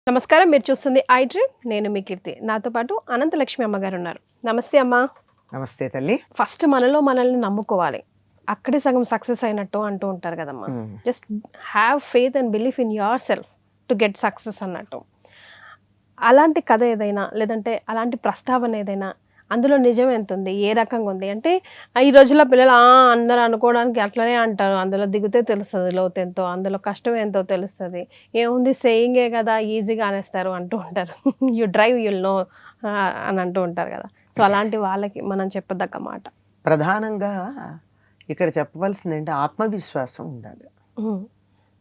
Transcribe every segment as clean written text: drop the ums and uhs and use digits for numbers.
నమస్కారం, మీరు చూస్తుంది ఐ డ్రీమ్. నేను మీ కీర్తి. నాతో పాటు అనంతలక్ష్మి అమ్మగారు ఉన్నారు. నమస్తే అమ్మా. నమస్తే తల్లి. ఫస్ట్ మనల్ని నమ్ముకోవాలి, అక్కడే సగం సక్సెస్ అయినట్టు అంటూ ఉంటారు కదమ్మా. Just have faith and belief in your self to get success అన్నట్టు. అలాంటి కథ ఏదైనా, లేదంటే అలాంటి ప్రస్తావన ఏదైనా, అందులో నిజం ఎంత ఉంది, ఏ రకంగా ఉంది అంటే ఈ రోజుల్లో పిల్లలు అందరూ అనుకోవడానికి అట్లనే అంటారు. అందులో దిగితే తెలుస్తుంది లోతు ఎంతో, అందులో కష్టం ఎంతో తెలుస్తుంది. ఏముంది సేయింగే కదా, ఈజీగా అనేస్తారు అంటూ ఉంటారు. యు డ్రైవ్ యుల్ నో అని అంటూ ఉంటారు కదా. సో అలాంటి వాళ్ళకి మనం చెప్పదగ్గ మాట ప్రధానంగా ఇక్కడ చెప్పవలసింది ఏంటి, ఆత్మవిశ్వాసం ఉండాలి.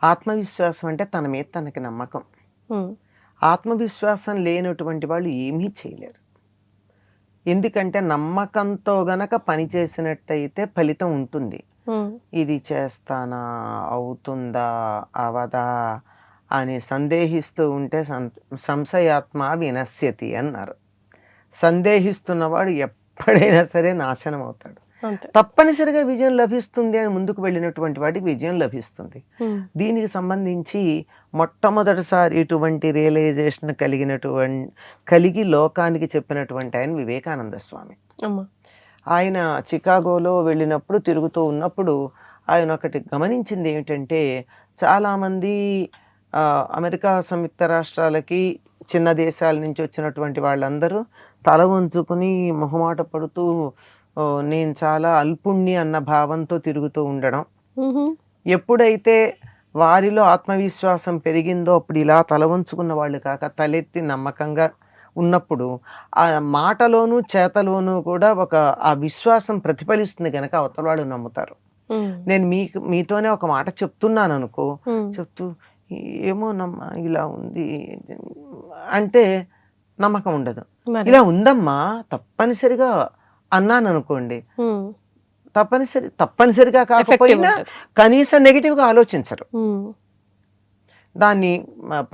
ఆత్మవిశ్వాసం అంటే తన మీద తనకి నమ్మకం. ఆత్మవిశ్వాసం లేనటువంటి వాళ్ళు ఏమీ చేయలేరు. ఎందుకంటే నమ్మకంతో గనక పని చేసినట్టయితే ఫలితం ఉంటుంది. ఇది చేస్తానా, అవుతుందా, అవదా అని సందేహిస్తూ ఉంటే సంశయాత్మ వినశ్యతి అన్నారు. సందేహిస్తున్నవాడు ఎప్పుడైనా సరే నాశనం అవుతాడు. తప్పనిసరిగా విజయం లభిస్తుంది అని ముందుకు వెళ్ళినటువంటి వాడికి విజయం లభిస్తుంది. దీనికి సంబంధించి మొట్టమొదటిసారి ఇటువంటి రియలైజేషన్ కలిగి లోకానికి చెప్పినటువంటి ఆయన వివేకానంద స్వామి. ఆయన చికాగోలో వెళ్ళినప్పుడు తిరుగుతూ ఉన్నప్పుడు ఆయన ఒకటి గమనించింది ఏమిటంటే, చాలామంది అమెరికా సంయుక్త రాష్ట్రాలకి చిన్న దేశాల నుంచి వచ్చినటువంటి వాళ్ళందరూ తల వంచుకుని మొహమాట పడుతూ నేను చాలా అల్పుణ్ణి అన్న భావంతో తిరుగుతూ ఉండడం. ఎప్పుడైతే వారిలో ఆత్మవిశ్వాసం పెరిగిందో అప్పుడు ఇలా తల వంచుకున్న వాళ్ళు కాక తలెత్తి నమ్మకంగా ఉన్నప్పుడు ఆ మాటలోనూ చేతలోనూ కూడా ఆ విశ్వాసం ప్రతిఫలిస్తుంది కనుక అవతల వాళ్ళు నమ్ముతారు. నేను మీతోనే ఒక మాట చెప్తున్నాను అనుకో, చెప్తూ ఏమో ఇలా ఉంది అంటే నమ్మకం ఉండదు. ఇలా ఉందమ్మా తప్పనిసరిగా అన్నాను అనుకోండి, తప్పనిసరిగా కాకపోయినా కనీసం నెగిటివ్గా ఆలోచించరు. దాన్ని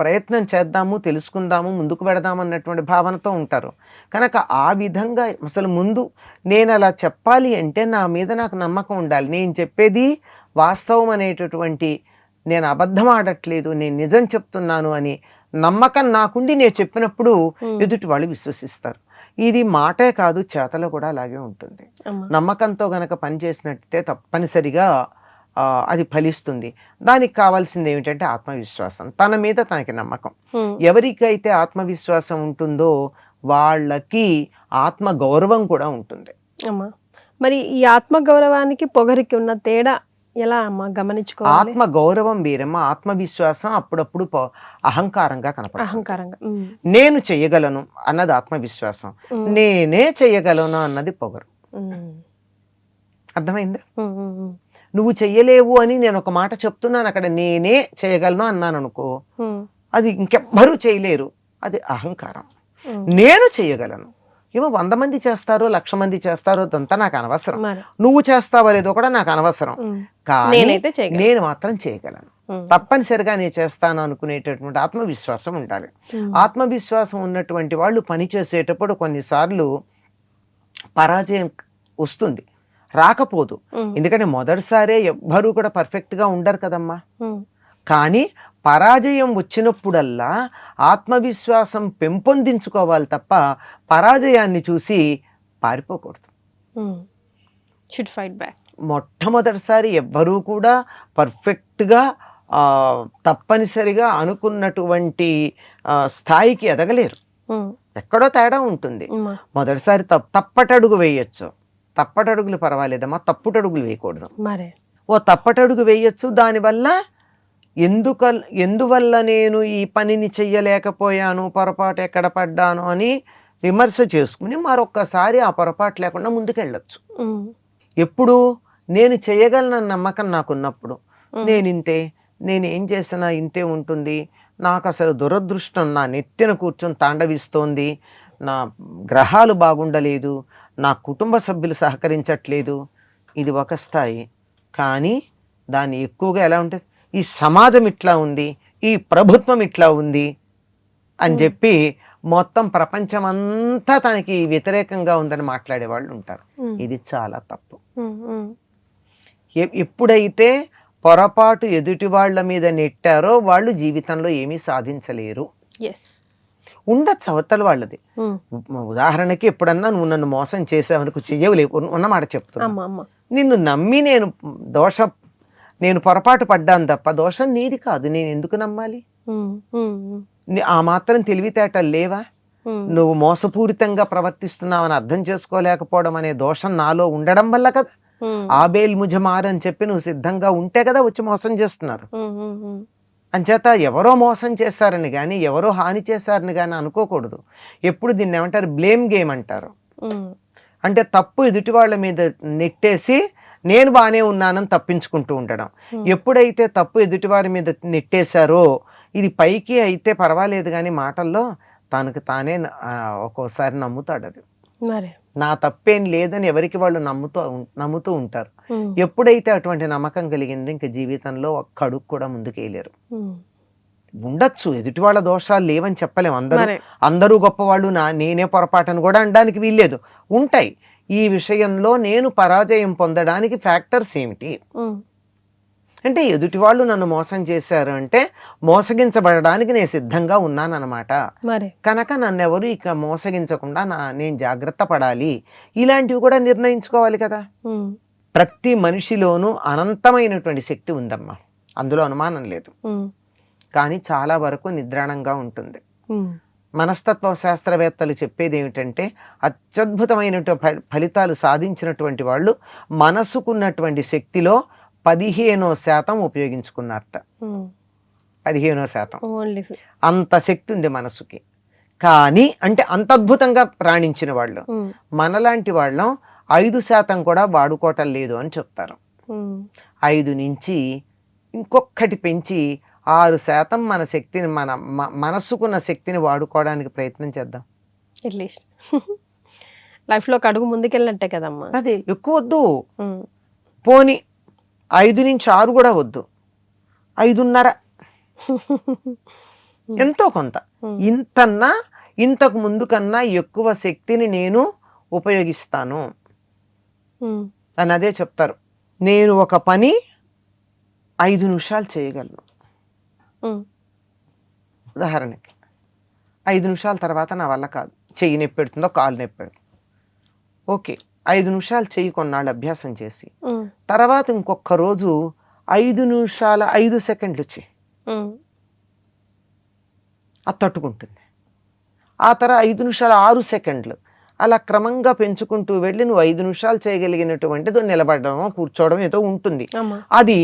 ప్రయత్నం చేద్దాము, తెలుసుకుందాము, ముందుకు పెడదాము అన్నటువంటి భావనతో ఉంటారు. కనుక ఆ విధంగా అసలు ముందు నేను అలా చెప్పాలి అంటే నా మీద నాకు నమ్మకం ఉండాలి. నేను చెప్పేది వాస్తవం అనేటటువంటి, నేను అబద్ధం ఆడట్లేదు, నేను నిజం చెప్తున్నాను అని నమ్మకం నాకుండి నేను చెప్పినప్పుడు ఎదుటి వాళ్ళు విశ్వసిస్తారు. ఇది మాటే కాదు, చేతలో కూడా అలాగే ఉంటుంది. నమ్మకంతో గనక పనిచేసినట్టే తప్పనిసరిగా అది ఫలిస్తుంది. దానికి కావాల్సింది ఏమిటంటే ఆత్మవిశ్వాసం, తన మీద తనకి నమ్మకం. ఎవరికైతే ఆత్మవిశ్వాసం ఉంటుందో వాళ్ళకి ఆత్మ గౌరవం కూడా ఉంటుంది. మరి ఈ ఆత్మ గౌరవానికి పొగరికి ఉన్న తేడా ఎలా అమ్మా గమనించుకోవాలి? ఆత్మ గౌరవం వేరమ్మా, ఆత్మవిశ్వాసం అప్పుడప్పుడు అహంకారంగా కనపడుతుంది. అహంకారంగా నేను చెయ్యగలను అన్నది ఆత్మవిశ్వాసం, నేనే చెయ్యగలను అన్నది పొగరు. అర్థమైందా? నువ్వు చెయ్యలేవు అని నేను ఒక మాట చెప్తున్నాను, అక్కడ నేనే చేయగలను అన్నాను అనుకో, అది ఇంకెవ్వరూ చేయలేరు, అది అహంకారం. నేను చెయ్యగలను, ఏమో 100 మంది చేస్తారో 1,00,000 మంది చేస్తారో అదంతా నాకు అనవసరం, నువ్వు చేస్తావో లేదో కూడా నాకు అనవసరం, కానీ నేను మాత్రం చేయగలను, తప్పనిసరిగా నేను చేస్తాను అనుకునేటటువంటి ఆత్మవిశ్వాసం ఉండాలి. ఆత్మవిశ్వాసం ఉన్నటువంటి వాళ్ళు పని చేసేటప్పుడు కొన్నిసార్లు పరాజయం వస్తుంది, రాకపోదు. ఎందుకంటే మొదటిసారే ఎవ్వరూ కూడా పర్ఫెక్ట్గా ఉండరు కదమ్మా. కానీ పరాజయం వచ్చినప్పుడల్లా ఆత్మవిశ్వాసం పెంపొందించుకోవాలి తప్ప పరాజయాన్ని చూసి పారిపోకూడదు. మొట్టమొదటిసారి ఎవ్వరూ కూడా పర్ఫెక్ట్గా తప్పనిసరిగా అనుకున్నటువంటి స్థాయికి ఎదగలేరు, ఎక్కడో తేడా ఉంటుంది. మొదటిసారి తప్పటడుగు వేయచ్చు, తప్పటడుగులు పర్వాలేదమ్మా, తప్పుటడుగులు వేయకూడదు. ఓ తప్పటడుగు వేయచ్చు, దానివల్ల ఎందువల్ల నేను ఈ పనిని చెయ్యలేకపోయాను, పొరపాటు ఎక్కడ పడ్డాను అని విమర్శ చేసుకుని మరొక్కసారి ఆ పొరపాటు లేకుండా ముందుకెళ్ళచ్చు. ఎప్పుడు నేను చేయగలనన్న నమ్మకం నాకున్నప్పుడు, నేను ఏం చేసినా ఇంతే ఉంటుంది, నాకు అసలు దురదృష్టం నా నెత్తిన కూర్చొని తాండవిస్తోంది, నా గ్రహాలు బాగుండలేదు, నా కుటుంబ సభ్యులు సహకరించట్లేదు, ఇది ఒక స్థాయి. కానీ దాన్ని ఎక్కువగా ఎలా ఉంటుంది, ఈ సమాజం ఇట్లా ఉంది, ఈ ప్రభుత్వం ఇట్లా ఉంది అని చెప్పి మొత్తం ప్రపంచం అంతా తనకి వ్యతిరేకంగా ఉందని మాట్లాడే వాళ్ళు ఉంటారు. ఇది చాలా తప్పు. ఎప్పుడైతే పొరపాటు ఎదుటి వాళ్ళ మీద నెట్టారో వాళ్ళు జీవితంలో ఏమీ సాధించలేరు. ఎస్. ఉండొచ్చు అవతల వాళ్ళది. ఉదాహరణకి ఎప్పుడన్నా నువ్వు నన్ను మోసం చేసావనుకు చెయ్యవులేవు ఉన్నమాట చెప్తున్నా. నిన్ను నమ్మి నేను పొరపాటు పడ్డాను తప్ప దోషం నీది కాదు. నేను ఎందుకు నమ్మాలి? ఆ మాత్రం తెలివితేటలు లేవా? నువ్వు మోసపూరితంగా ప్రవర్తిస్తున్నావని అర్థం చేసుకోలేకపోవడం అనే దోషం నాలో ఉండడం వల్ల కదా. ఆబేల్ ముజమార్ అని చెప్పి నువ్వు సిద్ధంగా ఉంటే కదా వచ్చి మోసం చేస్తున్నారు. అంచేత ఎవరో మోసం చేశారని కానీ ఎవరో హాని చేశారని కానీ అనుకోకూడదు. ఎప్పుడు దీన్ని ఏమంటారు? బ్లేమ్ గేమ్ అంటారు. అంటే తప్పు ఎదుటి వాళ్ళ మీద నెట్టేసి నేను బాగానే ఉన్నానని తప్పించుకుంటూ ఉండడం. ఎప్పుడైతే తప్పు ఎదుటివారి మీద నెట్టేశారో ఇది పైకి అయితే పర్వాలేదు కానీ మాటల్లో తనకు తానే ఒక్కోసారి నమ్ముతాడు. అది నా తప్పేం లేదని ఎవరికి వాళ్ళు నమ్ముతూ ఉంటారు. ఎప్పుడైతే అటువంటి నమ్మకం కలిగిందో ఇంక జీవితంలో ఒక్క అడుగు కూడా ముందుకెళ్ళారు. ఉండొచ్చు ఎదుటి వాళ్ళ దోషాలు లేవని చెప్పలేము. అందరూ గొప్పవాళ్ళు, నేనే పొరపాటును కూడా అనడానికి వీల్లేదు. ఉంటాయి. ఈ విషయంలో నేను పరాజయం పొందడానికి ఫ్యాక్టర్స్ ఏమిటి అంటే ఎదుటి వాళ్ళు నన్ను మోసం చేశారు అంటే మోసగించబడడానికి నేను సిద్ధంగా ఉన్నానన్నమాట. కనుక నన్ను ఎవరు ఇక మోసగించకుండా నేను జాగ్రత్త పడాలి. ఇలాంటివి కూడా నిర్ణయించుకోవాలి కదా. ప్రతి మనిషిలోనూ అనంతమైనటువంటి శక్తి ఉందమ్మా, అందులో అనుమానం లేదు. కానీ చాలా వరకు నిద్రాణంగా ఉంటుంది. మనస్తత్వ శాస్త్రవేత్తలు చెప్పేది ఏమిటంటే అత్యద్భుతమైనటువంటి ఫలితాలు సాధించినటువంటి వాళ్ళు మనసుకున్నటువంటి శక్తిలో 15% ఉపయోగించుకున్నారట. 15% అంత శక్తి ఉంది మనసుకి. కానీ అంటే అంత అద్భుతంగా రాణించిన వాళ్ళు మనలాంటి వాళ్ళం 5% కూడా వాడుకోవటం లేదు అని చెప్తారు. 5 నుంచి ఇంకొకటి పెంచి 6% మన శక్తిని మనసుకున్న శక్తిని వాడుకోవడానికి ప్రయత్నం చేద్దాం. అట్లీస్ట్ లైఫ్లో అడుగు ముందుకెళ్ళినట్టే కదమ్మా. అదే ఎక్కువ వద్దు, పోనీ 5 నుంచి 6 కూడా వద్దు, 5.5 ఎంతో కొంత. ఇంతన్నా ఇంతకు ముందు కన్నా ఎక్కువ శక్తిని నేను ఉపయోగిస్తాను అని అదే చెప్తారు. నేను ఒక పని 5 నిమిషాలు చేయగలను. ఉదాహరణకి 5 నిమిషాల తర్వాత నా వల్ల కాదు, చెయ్యి నొప్పి పెడుతుందో కాలు నొప్పి పెడుతుందో, ఓకే 5 నిమిషాలు చెయ్యి కొన్నాళ్ళు అభ్యాసం చేసి తర్వాత ఇంకొక రోజు 5 నిమిషాల 5 సెకండ్లు చెయ్యి, అది తట్టుకుంటుంది. ఆ తర్వాత 5 నిమిషాల 6 సెకండ్లు, అలా క్రమంగా పెంచుకుంటూ వెళ్ళి నువ్వు 5 నిమిషాలు చేయగలిగినటువంటిది నిలబడడం కూర్చోవడం ఏదో ఉంటుంది. అది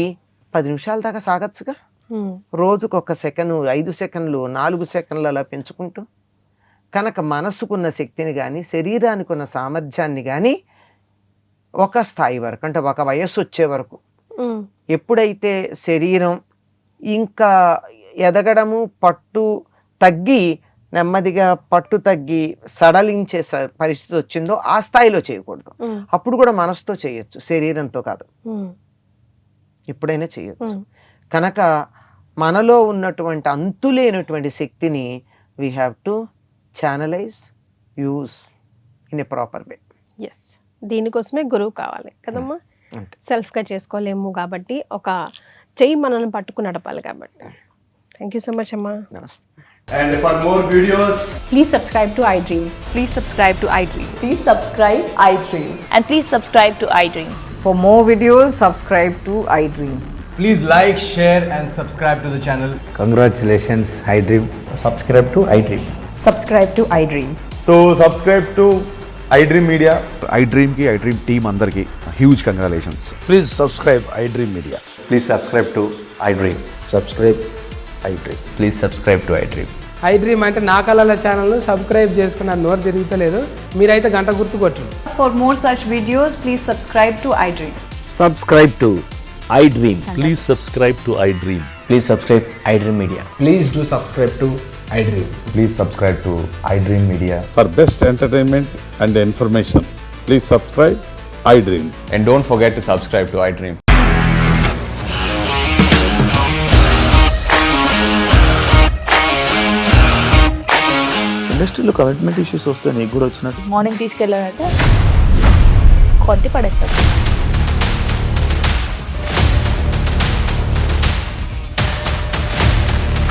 10 నిమిషాల దాకా సాగచ్చుగా. రోజుకు 1 సెకండ్, 5 సెకండ్లు, 4 సెకండ్లు అలా పెంచుకుంటూ కనుక మనసుకున్న శక్తిని కానీ శరీరానికి ఉన్న సామర్థ్యాన్ని కానీ ఒక స్థాయి వరకు అంటే ఒక వయస్సు వచ్చే వరకు ఎప్పుడైతే శరీరం ఇంకా ఎదగడము పట్టు తగ్గి నెమ్మదిగా పట్టు తగ్గి సడలించే పరిస్థితి వచ్చిందో ఆ స్థాయిలో చేయకూడదు. అప్పుడు కూడా మనసుతో చేయొచ్చు, శరీరంతో కాదు. ఎప్పుడైనా చేయొచ్చు. కనుక మనలో ఉన్నటువంటి అంతులేనటువంటి శక్తిని we have to channelise, use in a proper way. Yes, దీనికోసమే గురువు కావాలి కదమ్మా. సెల్ఫ్గా చేసుకోలేము కాబట్టి ఒక చెయ్యి మనల్ని పట్టుకుని నడపాలి కాబట్టి. థ్యాంక్ యూ సో మచ్ అమ్మా. నమస్తే. And for more videos, please subscribe to iDream. Please subscribe to iDream. Please subscribe iDream. And please subscribe to iDream. For more videos, subscribe to iDream. please like, share and subscribe to the channel. Congratulations, iDream. Subscribe to iDream. Subscribe to iDream. So subscribe to iDream Media. iDream ki iDream team andarki huge congratulations. Please subscribe iDream Media. Please subscribe to iDream. Subscribe iDream. Please subscribe to iDream. iDream అంటే నా కళల channel subscribe చేసుకున్న నోరు తిరుగుతలేదు, మీరైతే గంట గుర్తు కొట్టండి. For more such videos, please subscribe to iDream. Subscribe to iDream. Please subscribe to iDream. Please subscribe iDream Media. Please do subscribe to iDream. Please subscribe to iDream Media. For best entertainment and information, please subscribe iDream. And don't forget to subscribe to iDream. ఇండస్ట్రీలో commitment issues వస్తే నీకు కూడా వచ్చినట్టు morning తీసుకెళ్ళాలంటే కొట్టి పడేస్తారు.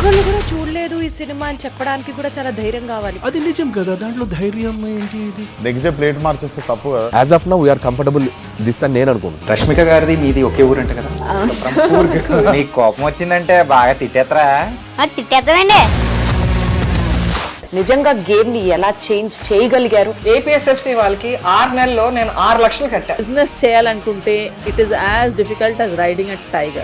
ఒక్కళ్ళు కూడా చూడలేదు ఈ సినిమా అని చెప్పడానికి కూడా చాలా ధైర్యం కావాలి. అది నిజం కదా, దాంట్లో ధైర్యం ఏంటి? నెక్స్ట్ డే ప్లేట్ మార్చేస్తే తప్పు కదా. As of now we are comfortable this అని నేను అనుకుంటున్నాను. రష్మిక గారిది మీది ఒకే ఊరంట కదా. నీకు కోపం వచ్చిందంటే బాగా తిట్టేత్తరా? తిట్టేద్దామండి. నిజంగా గేమ్ ని ఎలా చేంజ్ చేయగలిగారు? ఏపీఎస్ఎఫ్సి వాళ్ళకి 6 నెలల్లో నేను 6 లక్షలు కట్టా. బిజినెస్ చేయాలనుకుంటే it is as difficult as riding a tiger.